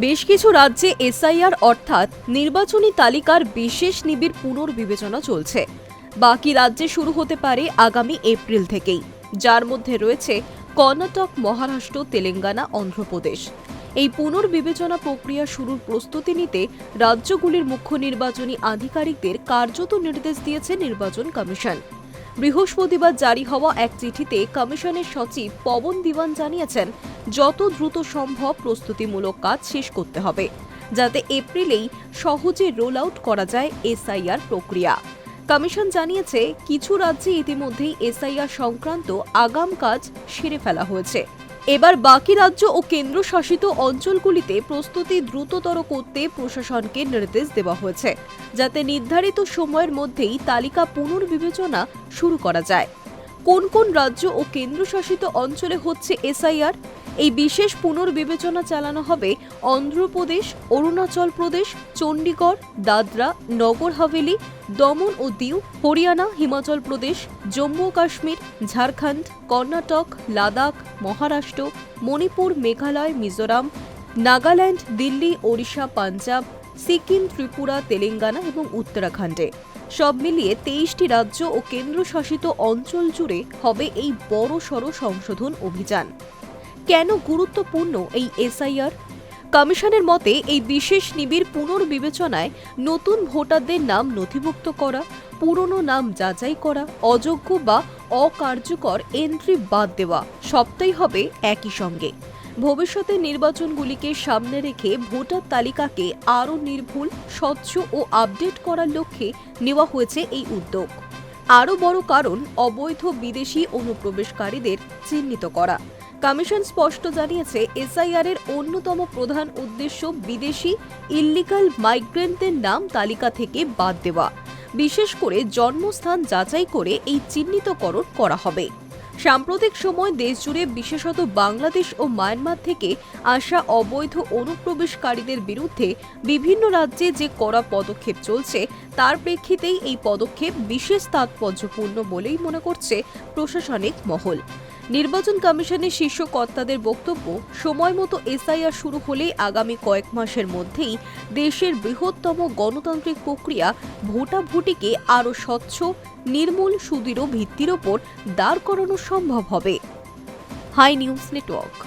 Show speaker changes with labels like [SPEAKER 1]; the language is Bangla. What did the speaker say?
[SPEAKER 1] বেশ কিছু রাজ্যে এসআইআর অর্থাৎ নির্বাচনী তালিকার বিশেষ নিবিড় পুনর্বিবেচনা চলছে। বাকি রাজ্যে শুরু হতে পারে আগামী এপ্রিল থেকেই, যার মধ্যে রয়েছে কর্ণাটক, মহারাষ্ট্র, তেলেঙ্গানা, অন্ধ্রপ্রদেশ। এই পুনর্বিবেচনা প্রক্রিয়া শুরুর প্রস্তুতি নিতে রাজ্যগুলির মুখ্য নির্বাচনী আধিকারিকদের কার্যত নির্দেশ দিয়েছে নির্বাচন কমিশন। বৃহস্পতিবার জারি হওয়া এক চিঠিতে কমিশনের সচিব পবন দিওয়ান জানিয়েছেন, যত দ্রুত সম্ভব প্রস্তুতিমূলক কাজ শেষ করতে হবে, যাতে এপ্রিলেই সহজে রোল আউট করা যায় এসআইআর প্রক্রিয়া। কমিশন জানিয়েছে, কিছু রাজ্যে ইতিমধ্যেই এসআইআর সংক্রান্ত আগাম কাজ সেরে ফেলা হয়েছে। এবার বাকি রাজ্য ও কেন্দ্রশাসিত অঞ্চলগুলিতে প্রস্তুতি দ্রুততর করতে প্রশাসনকে নির্দেশ দেওয়া হয়েছে, যাতে নির্ধারিত সময়ের মধ্যেই তালিকা পুনর্বিবেচনা শুরু করা যায়। কোন কোন রাজ্য ও কেন্দ্রশাসিত অঞ্চলে হচ্ছে এসআইআর? এই বিশেষ পুনর্বিবেচনা চালানো হবে অন্ধ্রপ্রদেশ, অরুণাচল প্রদেশ, চণ্ডীগড়, দাদরা, নগর হাভেলি, দমন ও দিউ, হরিয়ানা, হিমাচল প্রদেশ, জম্মু ও কাশ্মীর, ঝাড়খণ্ড, কর্ণাটক, লাদাখ, মহারাষ্ট্র, মণিপুর, মেঘালয়, মিজোরাম, নাগাল্যান্ড, দিল্লি, ওড়িশা, পাঞ্জাব, সিকিম, ত্রিপুরা, তেলেঙ্গানা এবং উত্তরাখণ্ডে। সব মিলিয়ে 23টি রাজ্য ও কেন্দ্রশাসিত অঞ্চল জুড়ে হবে এই বড়সড় সংশোধন অভিযান। কেন গুরুত্বপূর্ণ এই এসআইআর? কমিশনের মতে, এই বিশেষ নিবিড় পুনর্বিবেচনায় নতুন ভোটারদের নাম নথিভুক্ত করা, পুরনো নাম যাচাই করা, অযোগ্য বা অকার্যকর এন্ট্রি বাদ দেওয়া সবটাই হবে একই সঙ্গে। ভবিষ্যতের নির্বাচনগুলিকে সামনে রেখে ভোটার তালিকাকে আরও নির্ভুল, স্বচ্ছ ও আপডেট করার লক্ষ্যে নেওয়া হয়েছে এই উদ্যোগ। আরও বড় কারণ, অবৈধ বিদেশি অনুপ্রবেশকারীদের চিহ্নিত করা। কমিশন স্পষ্ট জানিয়েছে, এসআইআর এর অন্যতম প্রধান উদ্দেশ্য বিদেশি ইল্লিগাল মাইগ্রেন্টদের নাম তালিকা থেকে বাদ দেওয়া। বিশেষ করে জন্মস্থান যাচাই করে এই চিহ্নিতকরণ করা হবে। সাম্প্রতিক সময় দেশজুড়ে বিশেষত বাংলাদেশ ও মায়ানমার থেকে আসা অবৈধ অনুপ্রবেশকারীদের বিরুদ্ধে বিভিন্ন রাজ্যে যে কড়া পদক্ষেপ চলছে, তার প্রেক্ষিতেই এই পদক্ষেপ বিশেষ তাৎপর্যপূর্ণ বলেই মনে করছে প্রশাসনিক মহল। নির্বাচন কমিশনের শীর্ষ কর্তাদের বক্তব্য, সময় মতো এসআইআর শুরু হলে আগামী কয়েক মাসের মধ্যেই দেশের বৃহত্তম গণতান্ত্রিক প্রক্রিয়া ভোটাভুটিকে আরও স্বচ্ছ, নির্মূল, সুদৃঢ় ভিত্তির ওপর দাঁড় করানো সম্ভব হবে। High news network.